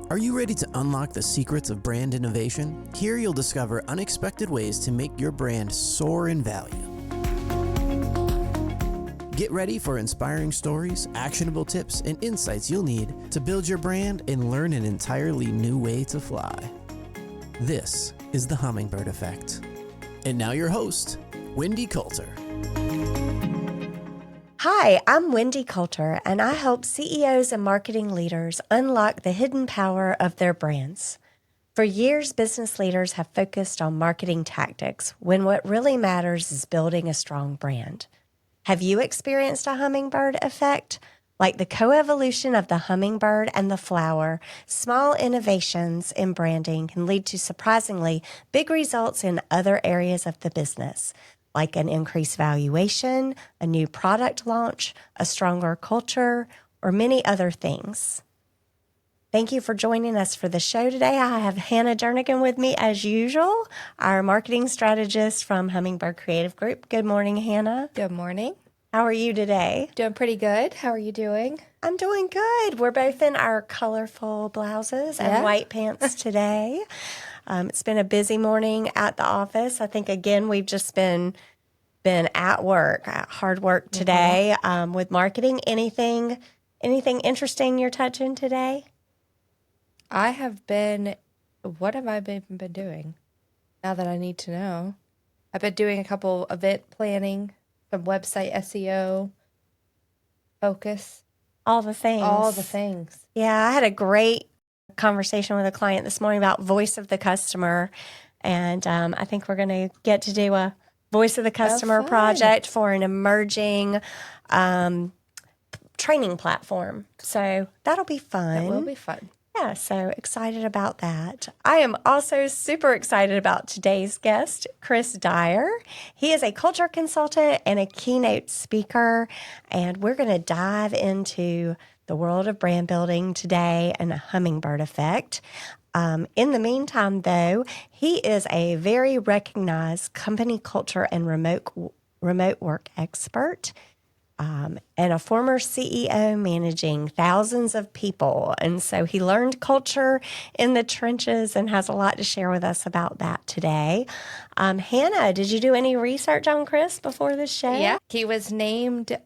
Are you ready to unlock the secrets of brand innovation? Here you'll discover unexpected ways to make your brand soar in value. Get ready for inspiring stories, actionable tips, and insights you'll need to build your brand and learn an entirely new way to fly. This is the Hummingbird Effect. And now your host, Wendy Coulter. Hi, I'm Wendy Coulter, and I help CEOs and marketing leaders unlock the hidden power of their brands. For years, business leaders have focused on marketing tactics when what really matters is building a strong brand. Have you experienced a hummingbird effect? Like the coevolution of the hummingbird and the flower, small innovations in branding can lead to surprisingly big results in other areas of the business, like an increased valuation, a new product launch, a stronger culture, or many other things. Thank you for joining us for the show today. I have Hanna Jernigan with me as usual, our marketing strategist from Hummingbird Creative Group. Good morning, Hanna. Good morning. How are you today? Doing pretty good. How are you doing? I'm doing good. We're both in our colorful blouses and white pants today. It's been a busy morning at the office. I think, again, we've just been at work, at hard work today with marketing. Anything interesting you're touching today? I have been, what have I been doing now that I need to know? I've been doing a couple event planning, some website SEO, focus. All the things. Yeah, I had a great conversation with a client this morning about voice of the customer. And I think we're going to get to do a voice of the customer project for an emerging training platform. So that'll be fun. That will be fun. Yeah, so excited about that. I am also super excited about today's guest, Chris Dyer. He is a culture consultant and a keynote speaker, and we're going to dive into the world of brand building today and the hummingbird effect. In the meantime, though, he is a very recognized company culture and remote work expert. And a former CEO managing thousands of people. And so he learned culture in the trenches and has a lot to share with us about that today. Hanna, did you do any research on Chris before the show? Yeah, he was named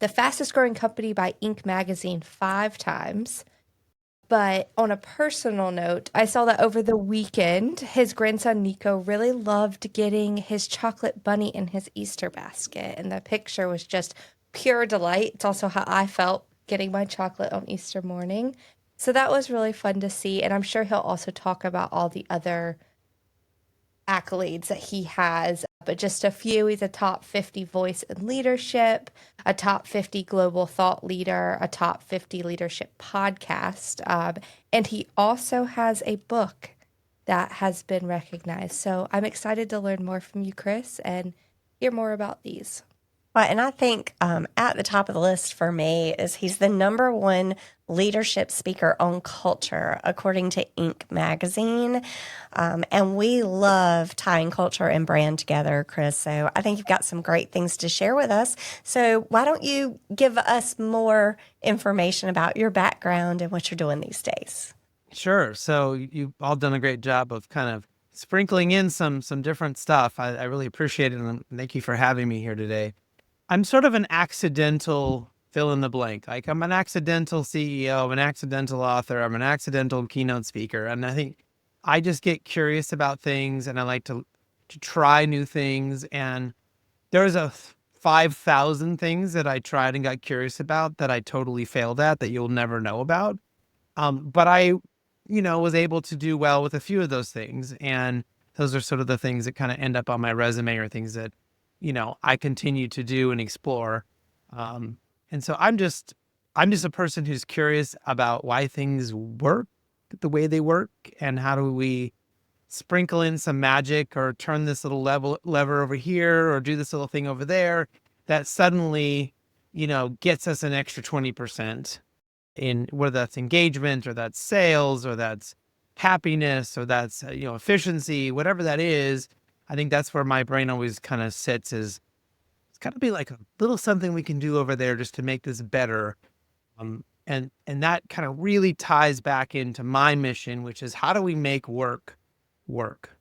the fastest growing company by Inc. magazine 5 times. But on a personal note, I saw that over the weekend, his grandson Nico really loved getting his chocolate bunny in his Easter basket. And the picture was just pure delight. It's also how I felt getting my chocolate on Easter morning. So that was really fun to see. And I'm sure he'll also talk about all the other accolades that he has. But just a few, he's a top 50 voice in leadership, a top 50 global thought leader, a top 50 leadership podcast. And he also has a book that has been recognized. So I'm excited to learn more from you, Chris, and hear more about these. Well, and I think at the top of the list for me is he's the #1 leadership speaker on culture, according to Inc. magazine. And we love tying culture and brand together, Chris. So I think you've got some great things to share with us. So why don't you give us more information about your background and what you're doing these days? Sure. So you've all done a great job of kind of sprinkling in some different stuff. I really appreciate it. And thank you for having me here today. I'm sort of an accidental fill in the blank. Like I'm an accidental CEO, I'm an accidental author, I'm an accidental keynote speaker. And I think I just get curious about things and I like to try new things. And there's 5,000 things that I tried and got curious about that I totally failed at that you'll never know about. But I, was able to do well with a few of those things. And those are sort of the things that kind of end up on my resume or things that I continue to do and explore. And so I'm just a person who's curious about why things work the way they work and how do we sprinkle in some magic or turn this little lever over here or do this little thing over there that suddenly, gets us an extra 20% in whether that's engagement or that's sales or that's happiness or that's, efficiency, whatever that is. I think that's where my brain always kind of sits is it's got to be like a little something we can do over there just to make this better. And that kind of really ties back into my mission, which is how do we make work work?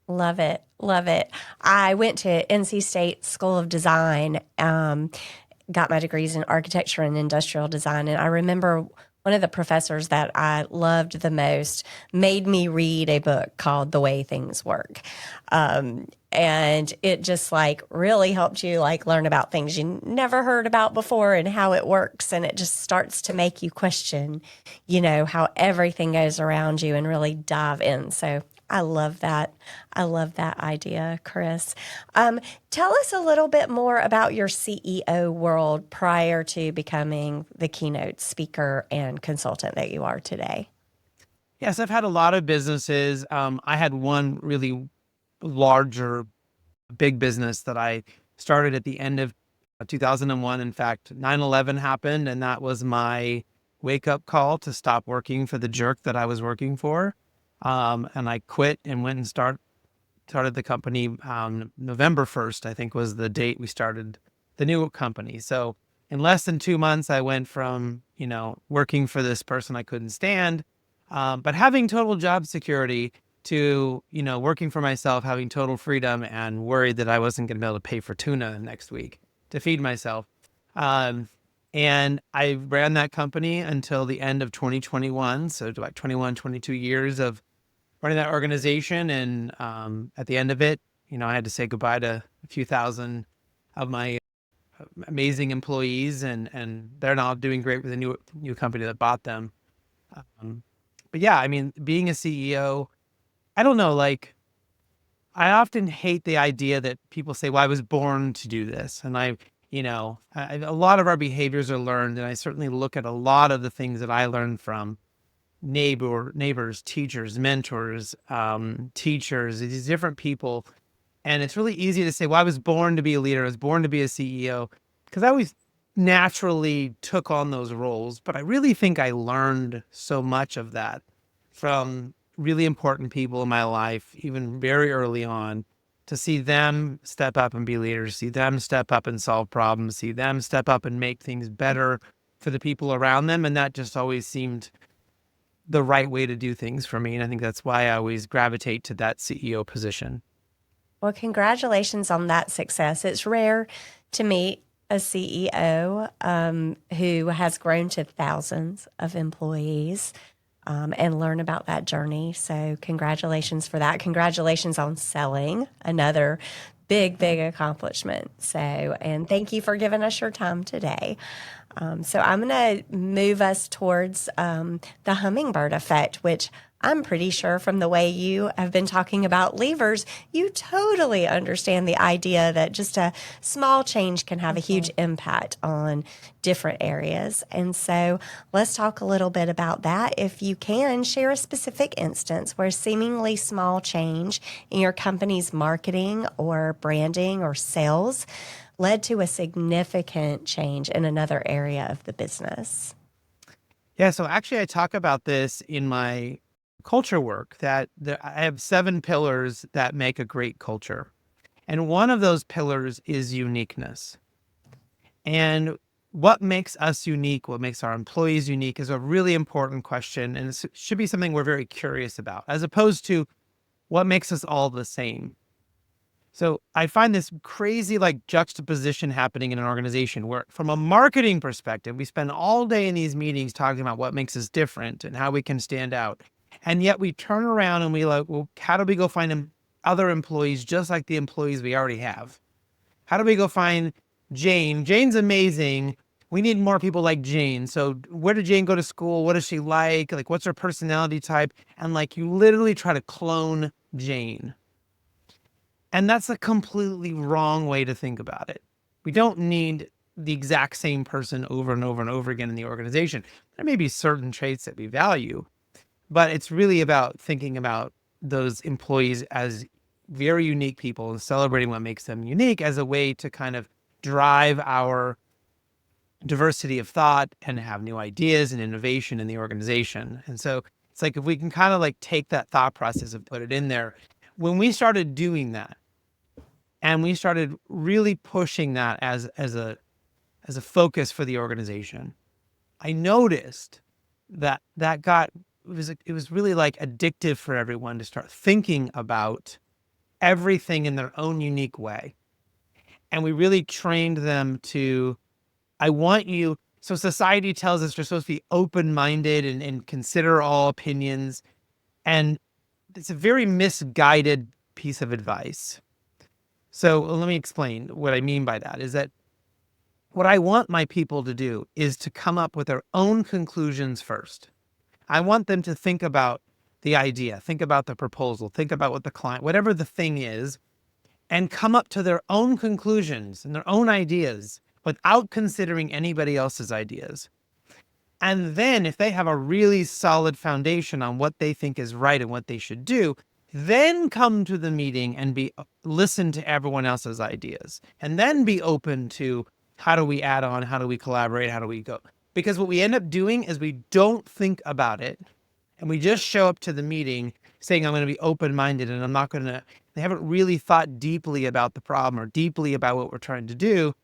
Love it. Love it. I went to NC State School of Design, got my degrees in architecture and industrial design. And I remember one of the professors that I loved the most made me read a book called The Way Things Work. And it just like really helped you like learn about things you never heard about before and how it works. And it just starts to make you question, how everything goes around you and really dive in. So I love that. I love that idea, Chris. Tell us a little bit more about your CEO world prior to becoming the keynote speaker and consultant that you are today. Yes, I've had a lot of businesses. I had one really larger, big business that I started at the end of 2001. In fact, 9/11 happened, and that was my wake-up call to stop working for the jerk that I was working for. And I quit and went and started the company. November 1st, I think, was the date we started the new company. So in less than 2 months, I went from, working for this person I couldn't stand, but having total job security to, working for myself, having total freedom and worried that I wasn't going to be able to pay for tuna next week to feed myself. And I ran that company until the end of 2021. So about 21, 22 years of running that organization. And at the end of it, I had to say goodbye to a few thousand of my amazing employees, and they're now doing great with the new company that bought them. But yeah, I mean, being a CEO, I don't know, like, I often hate the idea that people say, well, I was born to do this. And a lot of our behaviors are learned. And I certainly look at a lot of the things that I learned from neighbors, teachers, mentors, teachers, these different people. And it's really easy to say, well, I was born to be a leader. I was born to be a CEO, because I always naturally took on those roles. But I really think I learned so much of that from really important people in my life, even very early on, to see them step up and be leaders, see them step up and solve problems, see them step up and make things better for the people around them. And that just always seemed the right way to do things for me. And I think that's why I always gravitate to that CEO position. Well, congratulations on that success. It's rare to meet a CEO who has grown to thousands of employees and learn about that journey. So congratulations for that. Congratulations on selling, another big accomplishment. So, and thank you for giving us your time today. So I'm going to move us towards the hummingbird effect, which I'm pretty sure from the way you have been talking about levers, you totally understand the idea that just a small change can have a huge impact on different areas. And so let's talk a little bit about that. If you can, share a specific instance where seemingly small change in your company's marketing or branding or sales led to a significant change in another area of the business. Yeah, so actually I talk about this in my culture work, that I have 7 pillars that make a great culture. And one of those pillars is uniqueness. And what makes us unique, what makes our employees unique, is a really important question. And it should be something we're very curious about, as opposed to what makes us all the same. So I find this crazy juxtaposition happening in an organization where, from a marketing perspective, we spend all day in these meetings talking about what makes us different and how we can stand out. And yet we turn around and well, how do we go find other employees just like the employees we already have? How do we go find Jane? Jane's amazing. We need more people like Jane. So where did Jane go to school? What is she like? What's her personality type? And you literally try to clone Jane. And that's a completely wrong way to think about it. We don't need the exact same person over and over and over again in the organization. There may be certain traits that we value, but it's really about thinking about those employees as very unique people and celebrating what makes them unique as a way to kind of drive our diversity of thought and have new ideas and innovation in the organization. And so it's if we can kind of take that thought process and put it in there. When we started doing that, and we started really pushing that as a focus for the organization, I noticed that it was really like addictive for everyone to start thinking about everything in their own unique way. And we really trained them to, I want you, so society tells us you're supposed to be open-minded and consider all opinions. And it's a very misguided piece of advice. So let me explain what I mean by that is that what I want my people to do is to come up with their own conclusions first. I want them to think about the idea, think about the proposal, think about what the client, whatever the thing is, and come up to their own conclusions and their own ideas without considering anybody else's ideas. And then if they have a really solid foundation on what they think is right and what they should do, then come to the meeting and listen to everyone else's ideas, and then be open to how do we add on, how do we collaborate, how do we go? Because what we end up doing is we don't think about it, and we just show up to the meeting saying, I'm going to be open-minded and I'm not going to, they haven't really thought deeply about the problem or deeply about what we're trying to do.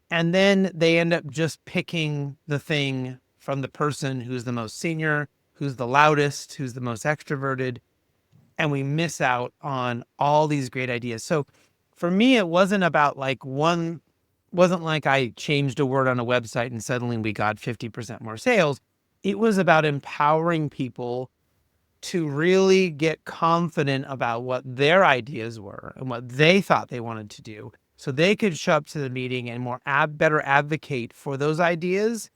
And then they end up just picking the thing from the person who's the most senior, who's the loudest, who's the most extroverted. And we miss out on all these great ideas. So for me, it wasn't about wasn't like I changed a word on a website and suddenly we got 50% more sales. It was about empowering people to really get confident about what their ideas were and what they thought they wanted to do, so they could show up to the meeting and better advocate for those ideas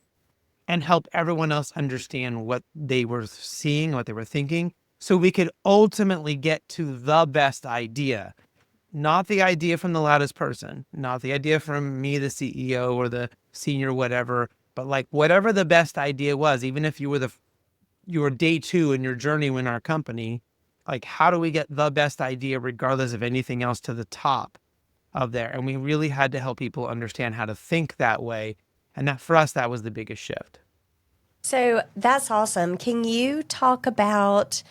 and help everyone else understand what they were seeing, what they were thinking, so we could ultimately get to the best idea. Not the idea from the loudest person, not the idea from me, the CEO or the senior whatever, but like whatever the best idea was, even if you were day 2 in your journey in our company, like how do we get the best idea regardless of anything else to the top of there? And we really had to help people understand how to think that way. And that for us, that was the biggest shift. So that's awesome. Can you talk about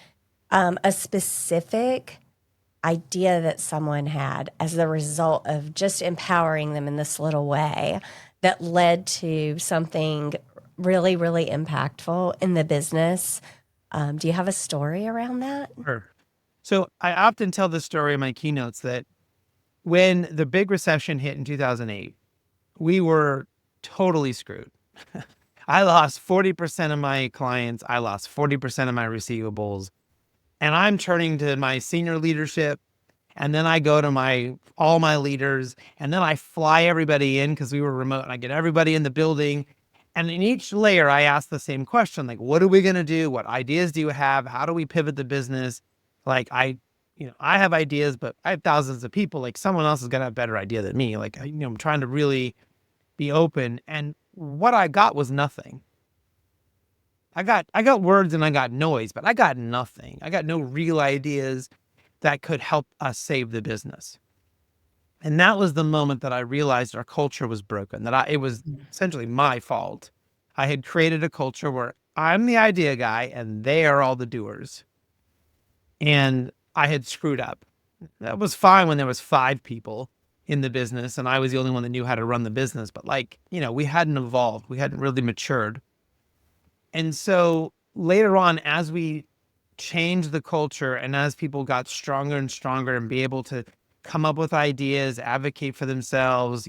a specific idea that someone had as the result of just empowering them in this little way that led to something really, really impactful in the business? Do you have a story around that? Sure. So I often tell the story in my keynotes that when the big recession hit in 2008, we were totally screwed. I lost 40% of my clients. I lost 40% of my receivables. And I'm turning to my senior leadership. And then I go to all my leaders, and then I fly everybody in because we were remote, and I get everybody in the building. And in each layer, I ask the same question, like, what are we going to do? What ideas do you have? How do we pivot the business? Like, I have ideas, but I have thousands of people. Like, someone else is going to have a better idea than me. Like, I'm trying to really be open. And what I got was nothing. I got words and I got noise, but I got nothing. I got no real ideas that could help us save the business. And that was the moment that I realized our culture was broken, that it was essentially my fault. I had created a culture where I'm the idea guy and they are all the doers. And I had screwed up. That was fine when there was 5 people in the business and I was the only one that knew how to run the business. But we hadn't evolved. We hadn't really matured. And so later on, as we changed the culture and as people got stronger and stronger and be able to come up with ideas, advocate for themselves,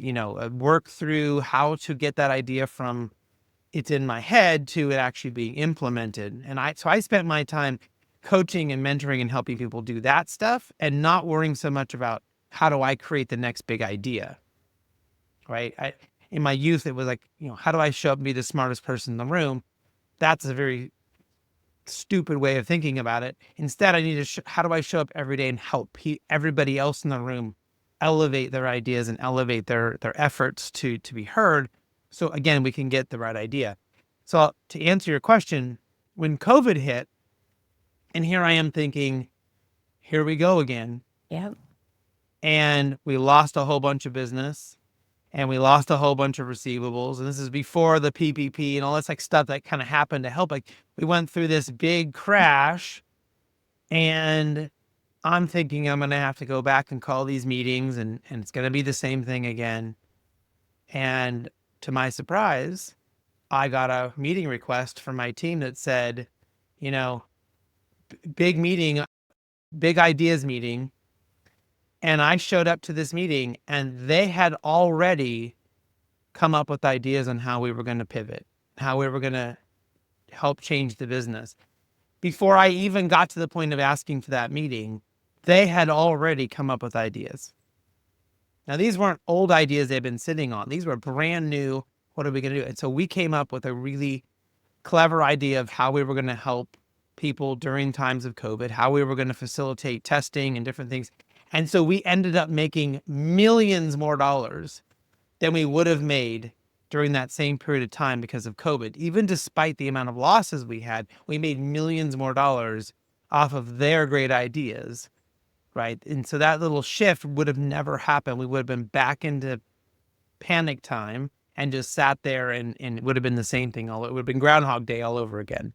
work through how to get that idea from it's in my head to it actually being implemented. And I spent my time coaching and mentoring and helping people do that stuff and not worrying so much about how do I create the next big idea, right? In my youth, it was like, how do I show up and be the smartest person in the room? That's a very stupid way of thinking about it. Instead, I need to how do I show up every day and help everybody else in the room elevate their ideas and elevate their efforts to be heard. So again, we can get the right idea. So to answer your question, when COVID hit, and here I am thinking, here we go again. Yep. And we lost a whole bunch of business. And we lost a whole bunch of receivables. And this is before the PPP and all this stuff that kind of happened to help. Like we went through this big crash and I'm thinking I'm going to have to go back and call these meetings and it's going to be the same thing again. And to my surprise, I got a meeting request from my team that said, you know, big meeting, big ideas meeting. And I showed up to this meeting and they had already come up with ideas on how we were going to pivot, how we were going to help change the business. Before I even got to the point of asking for that meeting, they had already come up with ideas. Now, these weren't old ideas they'd been sitting on. These were brand new. What are we going to do? And so we came up with a really clever idea of how we were going to help people during times of COVID, how we were going to facilitate testing and different things. And so we ended up making millions more dollars than we would have made during that same period of time because of COVID. Even despite the amount of losses we had, we made millions more dollars off of their great ideas, right? And so that little shift would have never happened. We would have been back into panic time and just sat there and it would have been the same thing. It would have been Groundhog Day all over again.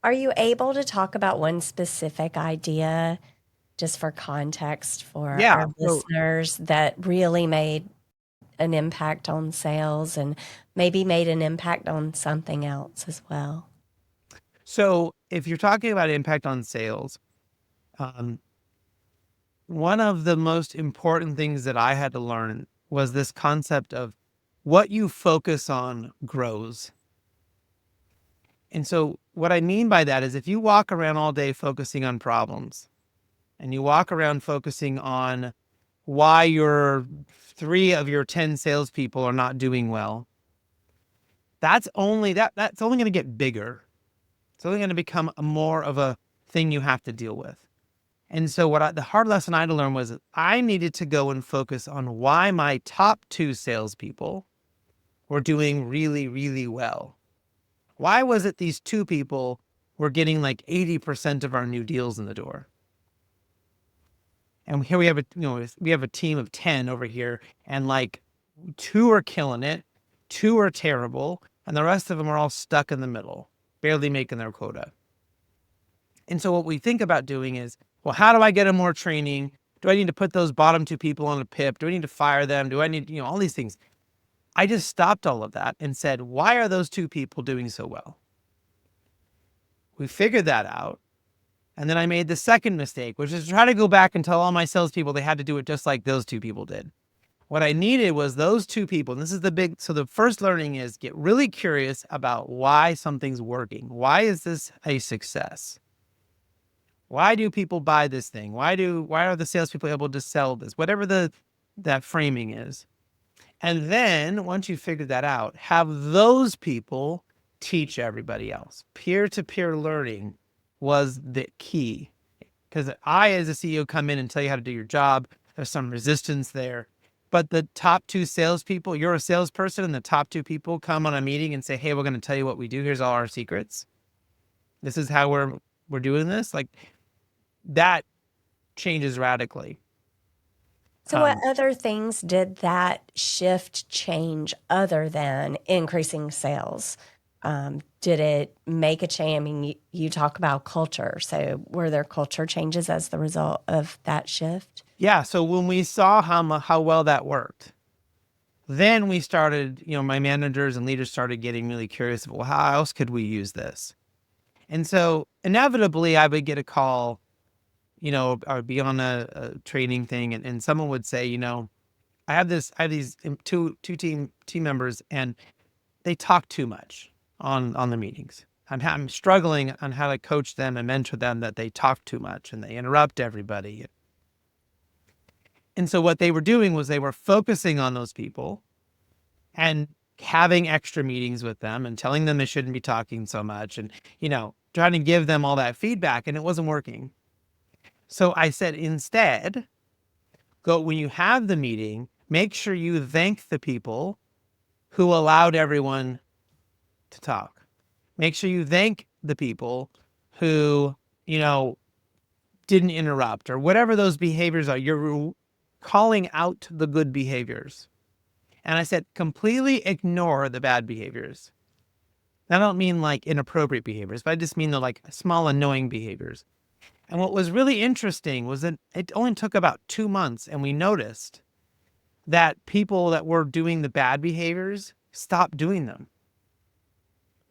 Are you able to talk about one specific idea, just for context for our listeners, that really made an impact on sales and maybe made an impact on something else as well? So if you're talking about impact on sales, one of the most important things that I had to learn was this concept of what you focus on grows. And so what I mean by that is if you walk around all day focusing on problems and you walk around focusing on why your 3 of your 10 salespeople are not doing well, that's only going to get bigger. It's only going to become more of a thing you have to deal with. And so the hard lesson I had to learn was that I needed to go and focus on why my top 2 salespeople were doing really, really well. Why was it these 2 people were getting like 80% of our new deals in the door? And here we have a team of 10 over here, and like 2 are killing it, 2 are terrible, and the rest of them are all stuck in the middle, barely making their quota. And so what we think about doing is, well, how do I get them more training? Do I need to put those bottom 2 people on a PIP? Do I need to fire them? Do I need, all these things? I just stopped all of that and said, why are those 2 people doing so well? We figured that out. And then I made the second mistake, which is to try to go back and tell all my salespeople they had to do it just like those 2 people did. What I needed was those 2 people. And this is so the first learning is get really curious about why something's working. Why is this a success? Why do people buy this thing? Why are the salespeople able to sell this? Whatever that framing is. And then once you figure that out, have those people teach everybody else. Peer-to-peer learning was the key. Because I, as a CEO, come in and tell you how to do your job. There's some resistance there. But the top 2 salespeople, you're a salesperson, and the top 2 people come on a meeting and say, hey, we're going to tell you what we do. Here's all our secrets. This is how we're doing this. Like, that changes radically. So what other things did that shift change other than increasing sales? Did it make a change? I mean, you talk about culture. So were there culture changes as the result of that shift? Yeah. So when we saw how well that worked, then we started, my managers and leaders started getting really curious. Well, how else could we use this? And so inevitably I would get a call, I would be on a training thing and someone would say, I have these 2 team members and they talk too much on the meetings. I'm struggling on how to coach them and mentor them that they talk too much and they interrupt everybody. And so what they were doing was they were focusing on those people and having extra meetings with them and telling them they shouldn't be talking so much and, trying to give them all that feedback, and it wasn't working. So I said, instead, when you have the meeting, make sure you thank the people who allowed everyone to talk. Make sure you thank the people who, didn't interrupt or whatever those behaviors are. You're calling out the good behaviors. And I said, completely ignore the bad behaviors. I don't mean like inappropriate behaviors, but I just mean the like small annoying behaviors. And what was really interesting was that it only took about 2 months and we noticed that people that were doing the bad behaviors stopped doing them.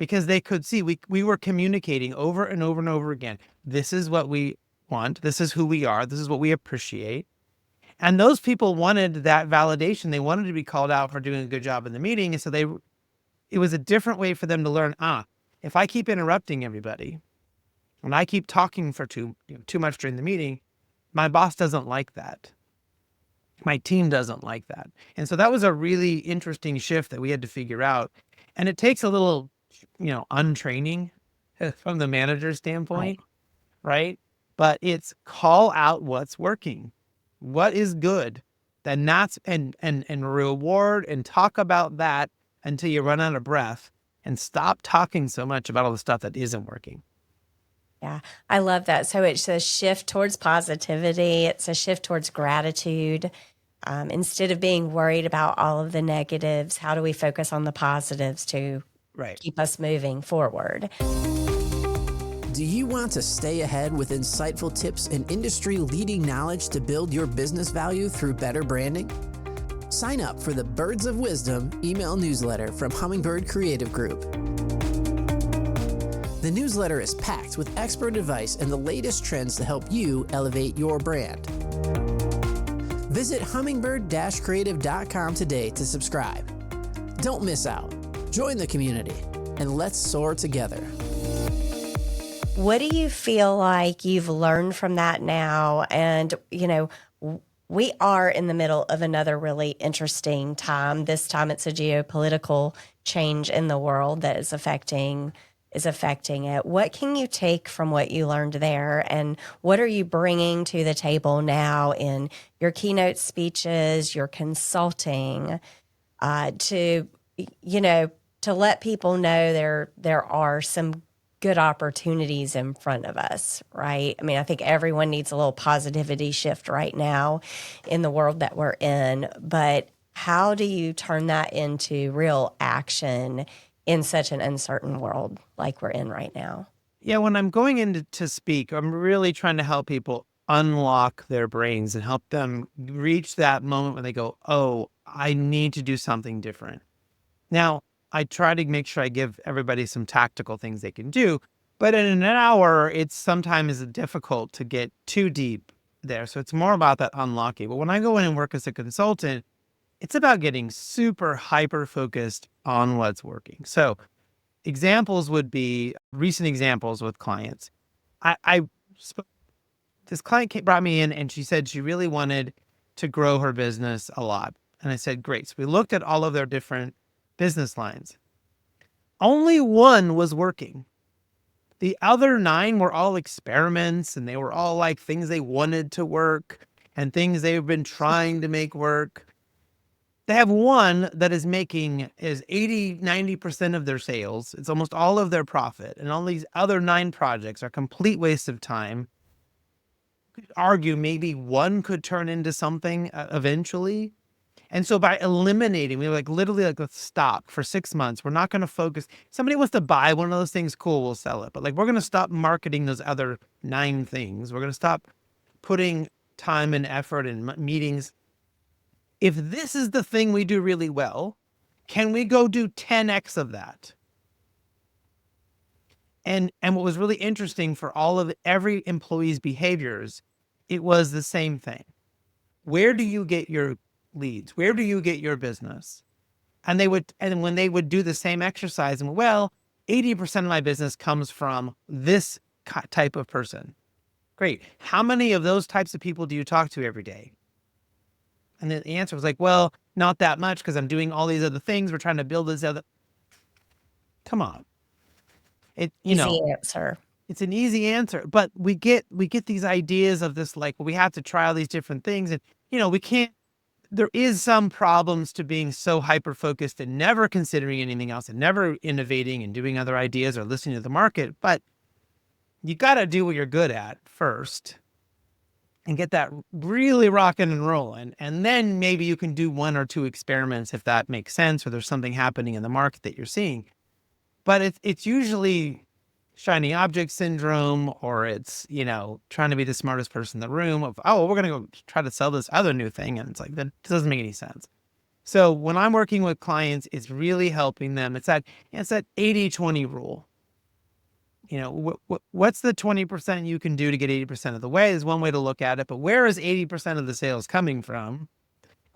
because they could see we were communicating over and over and over again. This is what we want. This is who we are. This is what we appreciate. And those people wanted that validation. They wanted to be called out for doing a good job in the meeting. And so it was a different way for them to learn, if I keep interrupting everybody and I keep talking for too much during the meeting, my boss doesn't like that. My team doesn't like that. And so that was a really interesting shift that we had to figure out. And it takes a little, untraining from the manager's standpoint, right? But it's call out what's working, what is good, and reward and talk about that until you run out of breath, and stop talking so much about all the stuff that isn't working. Yeah, I love that. So it's a shift towards positivity. It's a shift towards gratitude. Instead of being worried about all of the negatives, how do we focus on the positives to keep us moving forward? Do you want to stay ahead with insightful tips and industry-leading knowledge to build your business value through better branding? Sign up for the Birds of Wisdom email newsletter from Hummingbird Creative Group. The newsletter is packed with expert advice and the latest trends to help you elevate your brand. Visit hummingbird-creative.com today to subscribe. Don't miss out. Join the community and let's soar together. What do you feel like you've learned from that now? And, we are in the middle of another really interesting time. This time it's a geopolitical change in the world that is affecting it. What can you take from what you learned there? And what are you bringing to the table now in your keynote speeches, your consulting, to let people know there are some good opportunities in front of us, right? I mean, I think everyone needs a little positivity shift right now in the world that we're in, but how do you turn that into real action in such an uncertain world like we're in right now? Yeah, when I'm going in to speak, I'm really trying to help people unlock their brains and help them reach that moment when they go, oh, I need to do something different. Now, I try to make sure I give everybody some tactical things they can do, but in an hour, it's sometimes difficult to get too deep there. So it's more about that unlocking. But when I go in and work as a consultant, it's about getting super hyper focused on what's working. So examples would be recent examples with clients. This client brought me in and she said she really wanted to grow her business a lot. And I said, great. So we looked at all of their different business lines. Only one was working. The other 9 were all experiments, and they were all like things they wanted to work and things they've been trying to make work. They have one that is 80-90% of their sales. It's almost all of their profit. And all these other 9 projects are complete waste of time. You could argue maybe one could turn into something eventually. And so by eliminating, we literally let's stop for 6 months. We're not going to focus. Somebody wants to buy one of those things, cool, we'll sell it. But we're going to stop marketing those other 9 things. We're going to stop putting time and effort in meetings. If this is the thing we do really well, can we go do 10x of that? And what was really interesting for every employee's behaviors, it was the same thing. Where do you get your leads? Where do you get your business? And when they would do the same exercise, and 80% of my business comes from this type of person. Great. How many of those types of people do you talk to every day? And the answer was not that much because I'm doing all these other things. We're trying to build this other. Come on. Easy answer. It's an easy answer, but we get these ideas of this, we have to try all these different things, and we can't. There is some problems to being so hyper-focused and never considering anything else and never innovating and doing other ideas or listening to the market. But you got to do what you're good at first and get that really rocking and rolling. And then maybe you can do 1 or 2 experiments if that makes sense or there's something happening in the market that you're seeing. But it's usually shiny object syndrome, or it's, trying to be the smartest person in the room of, we're going to go try to sell this other new thing. And it's that doesn't make any sense. So when I'm working with clients, it's really helping them. It's that 80-20 rule. What's the 20% you can do to get 80% of the way is one way to look at it. But where is 80% of the sales coming from,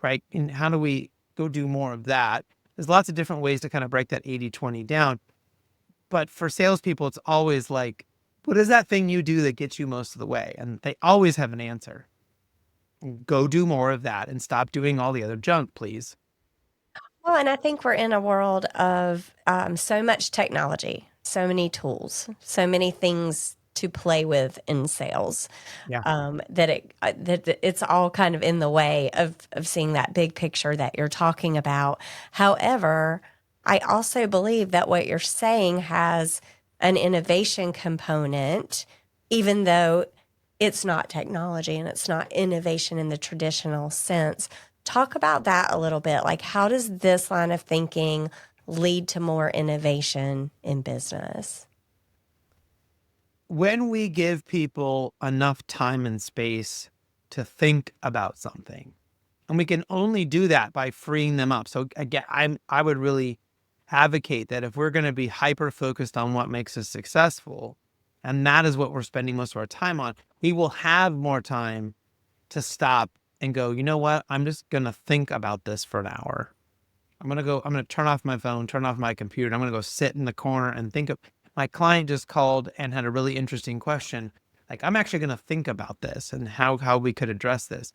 right? And how do we go do more of that? There's lots of different ways to kind of break that 80-20 down. But for salespeople, it's always like, what is that thing you do that gets you most of the way? And they always have an answer. Go do more of that and stop doing all the other junk, please. Well, and I think we're in a world of so much technology, so many tools, so many things to play with in sales, Yeah. that it's all kind of in the way of seeing that big picture that you're talking about. However, I also believe that what you're saying has an innovation component, even though it's not technology and it's not innovation in the traditional sense. Talk about that a little bit. Like, how does this line of thinking lead to more innovation in business? When we give people enough time and space to think about something, and we can only do that by freeing them up. So again, I would really advocate that if we're going to be hyper focused on what makes us successful, and that is what we're spending most of our time on, we will have more time to stop and go, you know what? I'm just going to think about this for an hour. I'm going to turn off my phone, turn off my computer. I'm going to go sit in the corner and think of, my client just called and had a really interesting question. Like, I'm actually going to think about this and how we could address this.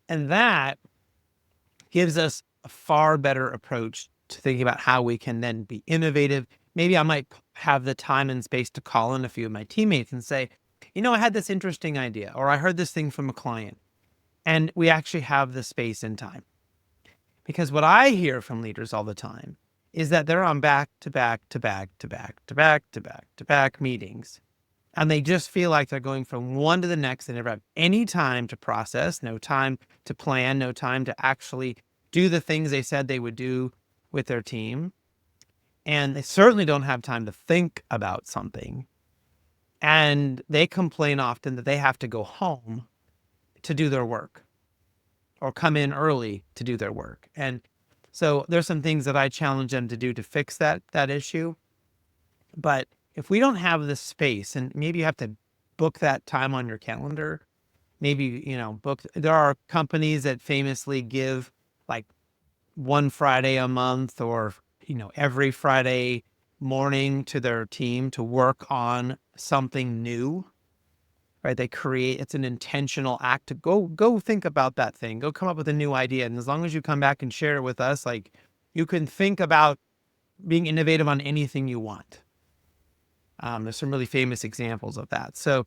And that gives us a far better approach to thinking about how we can then be innovative. Maybe I might have the time and space to call in a few of my teammates and say, I had this interesting idea, or I heard this thing from a client. And we actually have the space and time. Because what I hear from leaders all the time is that they're on back to back to back to back to back to back to back meetings. And they just feel like they're going from one to the next. They never have any time to process, no time to plan, no time to actually do the things they said they would do with their team. And they certainly don't have time to think about something. And they complain often that they have to go home to do their work or come in early to do their work. And so there's some things that I challenge them to do to fix that issue. But if we don't have the space, and maybe you have to book that time on your calendar, maybe, there are companies that famously give like one Friday a month or, every Friday morning to their team to work on something new, right? It's an intentional act to go think about that thing, go come up with a new idea. And as long as you come back and share it with us, like, you can think about being innovative on anything you want. There's some really famous examples of that. So,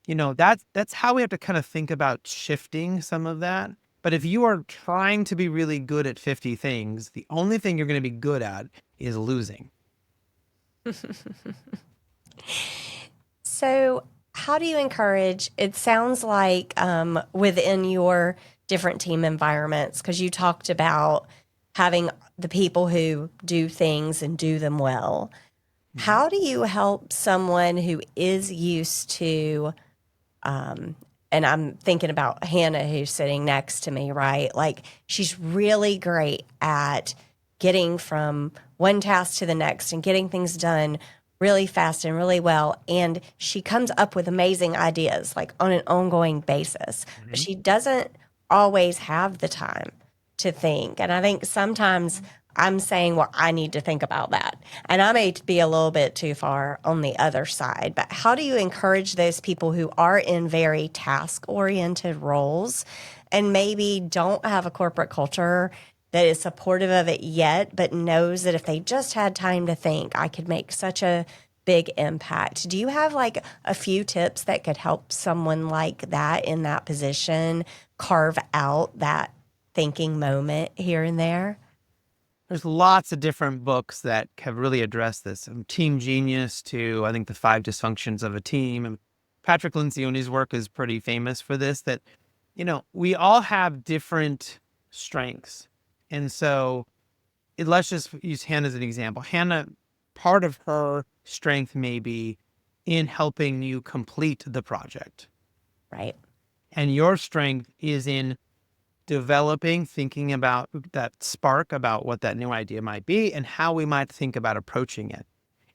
that's how we have to kind of think about shifting some of that. But if you are trying to be really good at 50 things, the only thing you're going to be good at is losing. So, how do you encourage? It sounds like within your different team environments, because you talked about having the people who do things and do them well. How do you help someone who is used to, and I'm thinking about Hanna, who's sitting next to me, right? Like, she's really great at getting from one task to the next and getting things done really fast and really well. And she comes up with amazing ideas, like on an ongoing basis. But she doesn't always have the time to think. And I think sometimes I'm saying, well, I need to think about that. And I may be a little bit too far on the other side. But how do you encourage those people who are in very task-oriented roles and maybe don't have a corporate culture that is supportive of it yet, but knows that if they just had time to think, I could make such a big impact? Do you have like a few tips that could help someone like that in that position carve out that thinking moment here and there? There's lots of different books that have really addressed this, from Team Genius to, I think, The 5 Dysfunctions of a Team. And Patrick Lencioni's work is pretty famous for this, that, we all have different strengths. And so let's just use Hanna as an example. Hanna, part of her strength may be in helping you complete the project. Right. And your strength is in developing, thinking about that spark about what that new idea might be and how we might think about approaching it.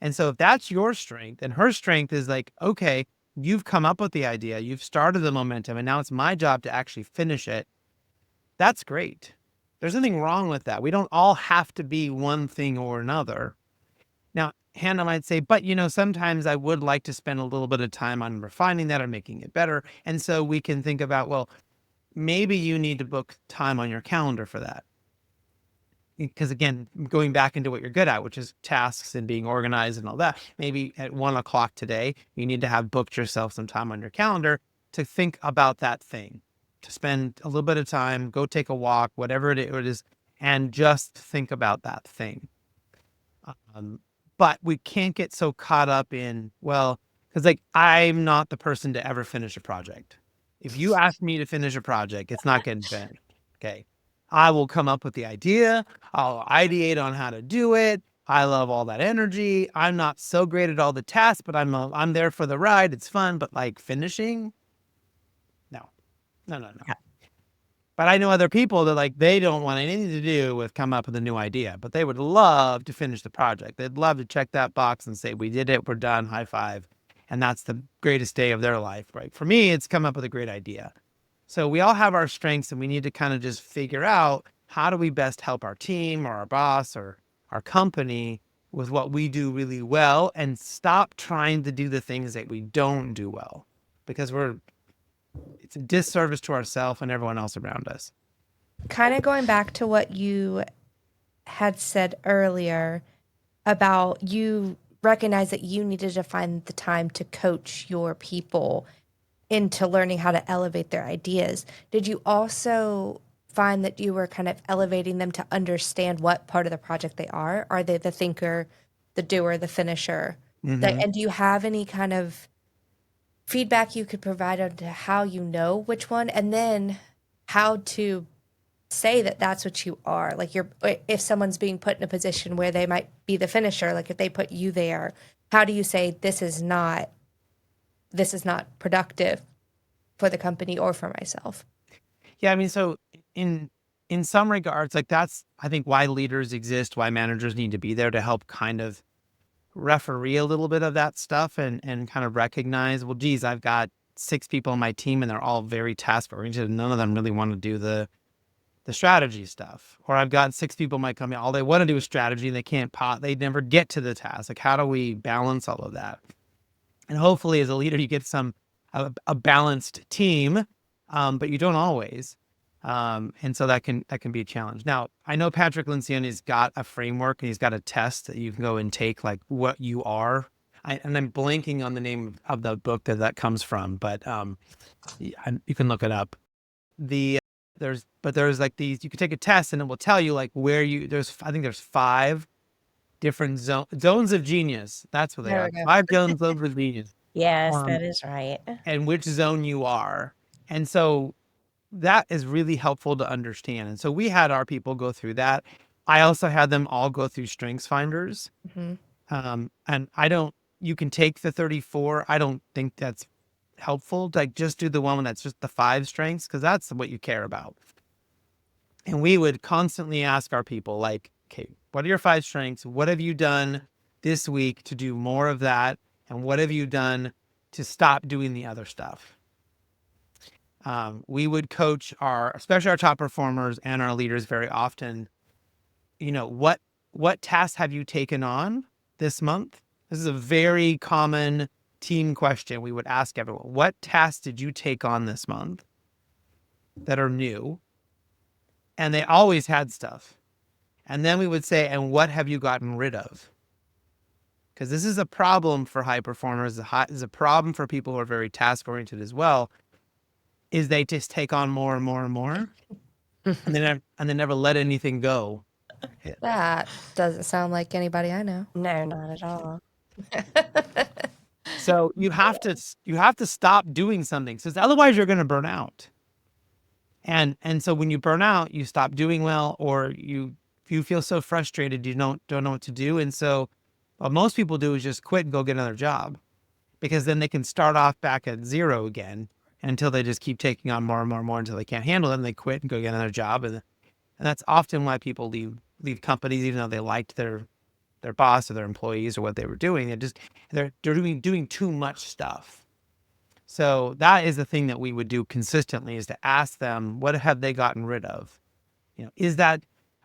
And so if that's your strength and her strength is like, okay, you've come up with the idea, you've started the momentum, and now it's my job to actually finish it. That's great. There's nothing wrong with that. We don't all have to be one thing or another. Now, Hanna might say, but sometimes I would like to spend a little bit of time on refining that or making it better. And so we can think about, well, maybe you need to book time on your calendar for that. Because again, going back into what you're good at, which is tasks and being organized and all that, maybe at 1:00 today, you need to have booked yourself some time on your calendar to think about that thing, to spend a little bit of time, go take a walk, whatever it is, and just think about that thing. But we can't get so caught up in, well, because like I'm not the person to ever finish a project. If you ask me to finish a project, it's not getting finished. Okay. I will come up with the idea. I'll ideate on how to do it. I love all that energy. I'm not so great at all the tasks, but I'm there for the ride. It's fun, but like finishing, no. Yeah. But I know other people that like they don't want anything to do with come up with a new idea, but they would love to finish the project. They'd love to check that box and say, we did it, we're done, high five. And that's the greatest day of their life, right? For me, it's come up with a great idea. So we all have our strengths and we need to kind of just figure out how do we best help our team or our boss or our company with what we do really well and stop trying to do the things that we don't do well because it's a disservice to ourselves and everyone else around us. Kind of going back to what you had said earlier about you recognize that you needed to find the time to coach your people into learning how to elevate their ideas. Did you also find that you were kind of elevating them to understand what part of the project they are? Are they the thinker, the doer, the finisher? Mm-hmm. And do you have any kind of feedback you could provide on to how you know which one, and then how to say that that's what you are? Like if someone's being put in a position where they might be the finisher, like if they put you there, how do you say this is not productive for the company or for myself? Yeah, I mean, so in some regards, like that's, I think, why leaders exist, why managers need to be there to help kind of referee a little bit of that stuff and kind of recognize, well, geez, I've got 6 people on my team and they're all very task oriented and none of them really want to do the strategy stuff. Or I've got 6 people might come in, all they want to do is strategy and they never get to the task. Like, how do we balance all of that? And hopefully as a leader, you get a balanced team, but you don't always. And so that can be a challenge. Now, I know Patrick Lencioni's got a framework and he's got a test that you can go and take, like what you are. And I'm blanking on the name of the book that comes from, but you can look it up. There's like these, you can take a test and it will tell you like I think there's 5 different zones of genius. That's what they There are. we go. 5 zones of genius. Yes, that is right. And which zone you are. And so that is really helpful to understand. And so we had our people go through that. I also had them all go through strengths finders. Mm-hmm. And you can take the 34. I don't think that's helpful. Like just do the one that's just the 5 strengths, because that's what you care about. And we would constantly ask our people like, okay, what are your 5 strengths? What have you done this week to do more of that? And what have you done to stop doing the other stuff? We would coach especially our top performers and our leaders very often. What tasks have you taken on this month? This is a very common team question. We would ask everyone, what tasks did you take on this month that are new? And they always had stuff. And then we would say, and what have you gotten rid of? Because this is a problem for high performers. Is a problem for people who are very task oriented as well. Is they just take on more and more and more, and they never let anything go. That doesn't sound like anybody I know. No, not at all. So you have to stop doing something, because otherwise you're going to burn out. And so when you burn out, you stop doing well, or you feel so frustrated you don't know what to do. And so what most people do is just quit and go get another job, because then they can start off back at 0 again until they just keep taking on more and more and more until they can't handle it and they quit and go get another job. And that's often why people leave companies, even though they liked their boss or their employees or what they were doing. They're doing too much stuff. So that is the thing that we would do consistently, is to ask them, what have they gotten rid of?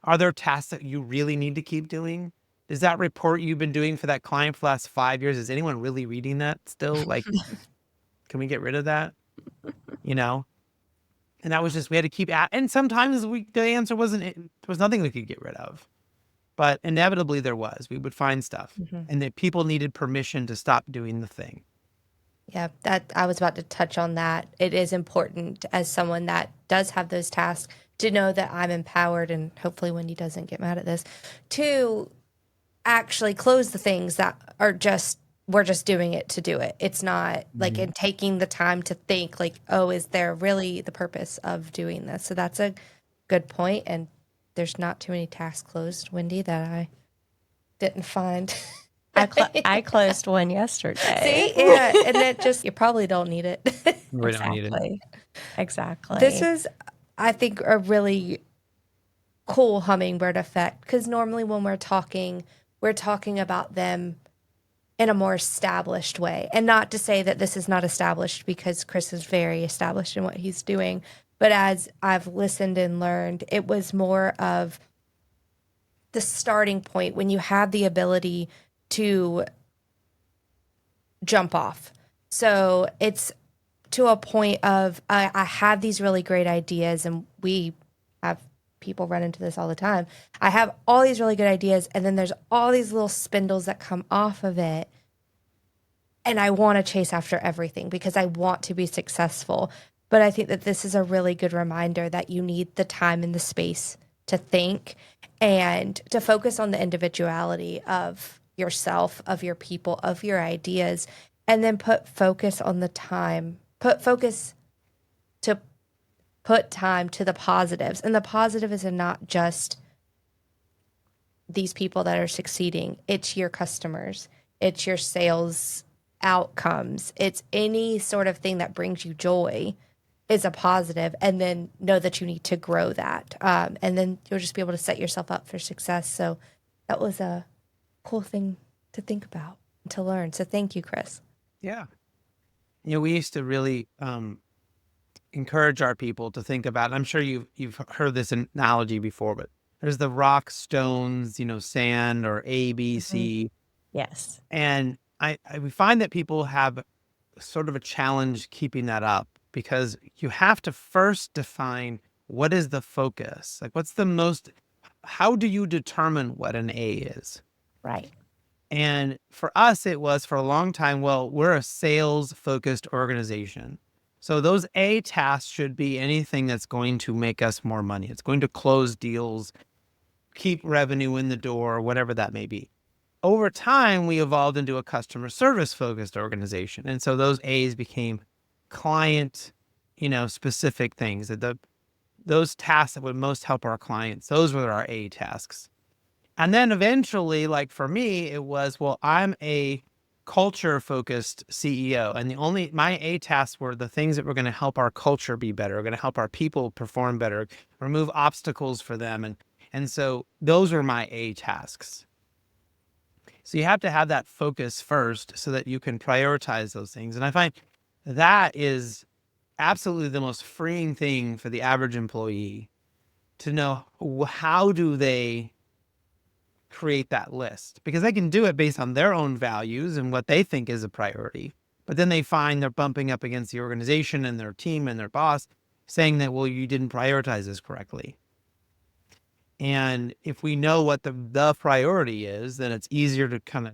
Are there tasks that you really need to keep doing? Is that report you've been doing for that client for the last 5 years, is anyone really reading that still? Like, can we get rid of that? And that was just, we had to keep and sometimes the answer there was nothing we could get rid of. But inevitably there was. We would find stuff. And that people needed permission to stop doing the thing. Yeah, that I was about to touch on that. It is important as someone that does have those tasks to know that I'm empowered, and hopefully Wendy doesn't get mad at this, to actually close the things that are we're just doing it to do it. It's not like in taking the time to think like, oh, is there really the purpose of doing this? So that's a good point. And there's not too many tasks closed, Wendy, that I didn't find. I closed one yesterday. See? Yeah. And it just, you probably don't need it. We don't need it. Exactly. This is, I think, a really cool hummingbird effect, because normally when we're talking about them in a more established way. And not to say that this is not established, because Chris is very established in what he's doing. But as I've listened and learned, it was more of the starting point when you have the ability to jump off. So it's to a point of, I have these really great ideas, and we have people run into this all the time. I have all these really good ideas, and then there's all these little spindles that come off of it. And I want to chase after everything because I want to be successful. But I think that this is a really good reminder that you need the time and the space to think and to focus on the individuality of yourself, of your people, of your ideas, and then put focus on the time, put time to the positives. And the positive is not just these people that are succeeding. It's your customers. It's your sales outcomes. It's any sort of thing that brings you joy is a positive, and then know that you need to grow that. And then you'll just be able to set yourself up for success. So that was a cool thing to think about and to learn. So thank you, Chris. Yeah. We used to really encourage our people to think about, I'm sure you've heard this analogy before, but there's the rock, stones, sand, or A, B, C. Yes. And we find that people have sort of a challenge keeping that up, because you have to first define what is the focus. Like, how do you determine what an A is? Right. And for us, it was for a long time, well, we're a sales-focused organization. So those A tasks should be anything that's going to make us more money. It's going to close deals, keep revenue in the door, whatever that may be. Over time, we evolved into a customer service-focused organization. And so those A's became client, specific things. Those tasks that would most help our clients, those were our A tasks. And then eventually, like for me, it was, well, I'm a culture-focused CEO. And my A tasks were the things that were going to help our culture be better, going to help our people perform better, remove obstacles for them. And so those are my A tasks. So you have to have that focus first so that you can prioritize those things. And I find that is absolutely the most freeing thing for the average employee, to know how do they create that list, because they can do it based on their own values and what they think is a priority. But then they find they're bumping up against the organization and their team and their boss saying that, well, you didn't prioritize this correctly. And if we know what the priority is, then it's easier to kind of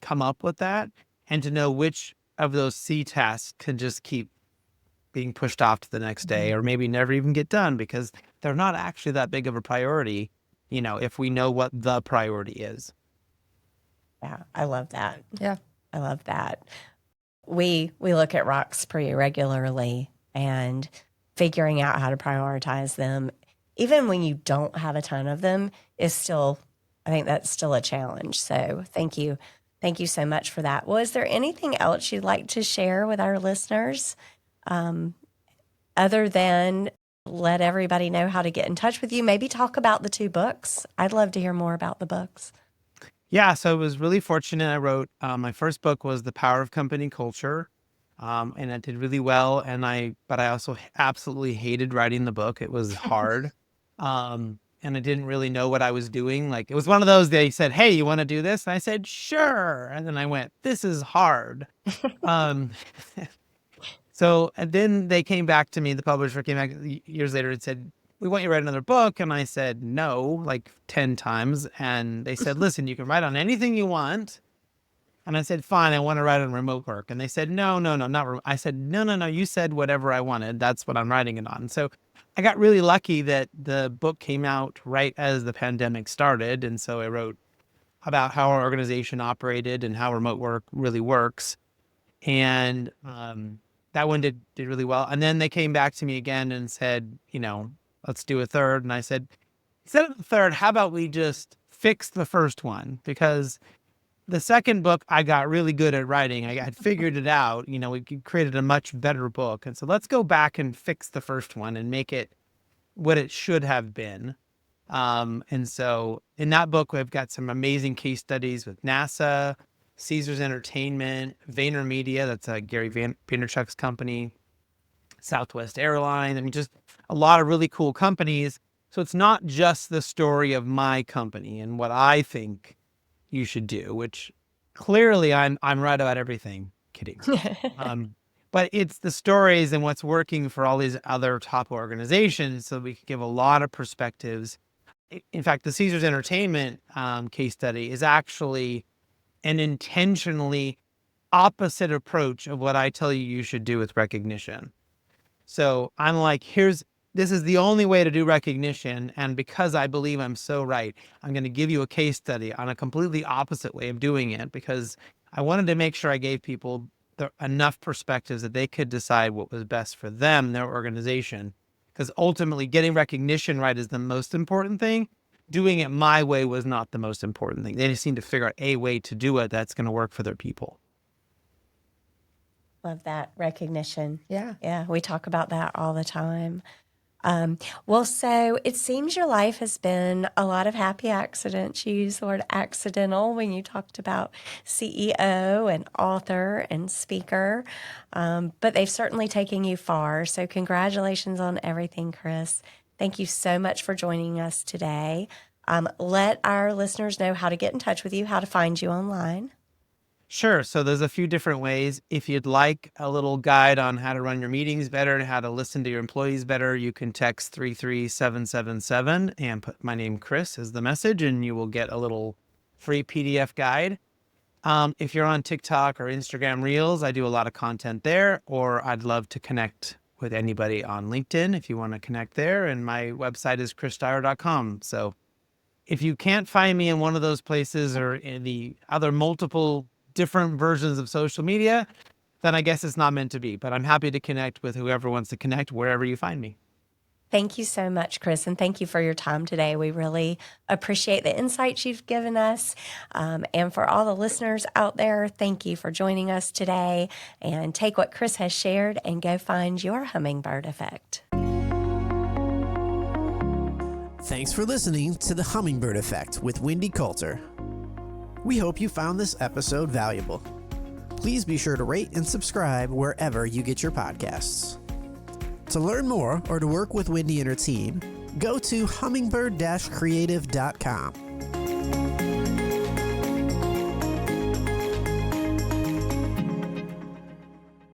come up with that, and to know which of those C tasks can just keep being pushed off to the next day, or maybe never even get done because they're not actually that big of a priority, if we know what the priority is. Yeah, I love that. Yeah. I love that. We look at rocks pretty regularly, and figuring out how to prioritize them, even when you don't have a ton of them, is still, I think that's still a challenge. So thank you. Thank you so much for that. Well, is there anything else you'd like to share with our listeners Other than let everybody know how to get in touch with you, maybe talk about the 2 books. I'd love to hear more about the books. Yeah, so I was really fortunate. I wrote my first book was The Power of Company Culture, and it did really well. But I also absolutely hated writing the book. It was hard, and I didn't really know what I was doing. Like, it was one of those, they said, "Hey, you want to do this?" And I said, "Sure." And then I went, "This is hard." um, so and then they came back to me. The publisher came back years later and said, "We want you to write another book." And I said, "No," like 10 times. And they said, "Listen, you can write on anything you want." And I said, "Fine, I want to write on remote work." And they said, "No, no, no, not remote." I said, no, you said whatever I wanted. That's what I'm writing it on." So I got really lucky that the book came out right as the pandemic started. And so I wrote about how our organization operated and how remote work really works. And that one did really well. And then they came back to me again and said, "Let's do a third." And I said, "Instead of the third, how about we just fix the first one?" Because the second book, I got really good at writing. I had figured it out. We created a much better book. And so let's go back and fix the first one and make it what it should have been. And so in that book, we've got some amazing case studies with NASA, Caesars Entertainment, VaynerMedia, that's Gary Vaynerchuk's company, Southwest Airlines. I mean, just a lot of really cool companies. So it's not just the story of my company and what I think you should do, which clearly I'm right about everything. Kidding. But it's the stories and what's working for all these other top organizations, so we can give a lot of perspectives. In fact, the Caesars Entertainment case study is actually an intentionally opposite approach of what I tell you should do with recognition. So I'm like, this is the only way to do recognition. And because I believe I'm so right, I'm going to give you a case study on a completely opposite way of doing it, because I wanted to make sure I gave people enough perspectives that they could decide what was best for them, their organization. Because ultimately getting recognition right is the most important thing. Doing it my way was not the most important thing. They just need to figure out a way to do it that's going to work for their people. Love that recognition. Yeah. Yeah, we talk about that all the time. Well, so it seems your life has been a lot of happy accidents. You used the word accidental when you talked about CEO and author and speaker, but they've certainly taken you far. So congratulations on everything, Chris. Thank you so much for joining us today. Let our listeners know how to get in touch with you, how to find you online. Sure. So there's a few different ways. If you'd like a little guide on how to run your meetings better and how to listen to your employees better, you can text 33777 and put my name, Chris, as the message, and you will get a little free PDF guide. If you're on TikTok or Instagram Reels, I do a lot of content there, or I'd love to connect with anybody on LinkedIn if you want to connect there. And my website is chrisdyer.com. So if you can't find me in one of those places or in the other multiple different versions of social media, then I guess it's not meant to be. But I'm happy to connect with whoever wants to connect wherever you find me. Thank you so much, Chris, and thank you for your time today. We really appreciate the insights you've given us. And for all the listeners out there, thank you for joining us today. And take what Chris has shared and go find your hummingbird effect. Thanks for listening to The Hummingbird Effect with Wendy Coulter. We hope you found this episode valuable. Please be sure to rate and subscribe wherever you get your podcasts. To learn more or to work with Wendy and her team, go to hummingbird-creative.com.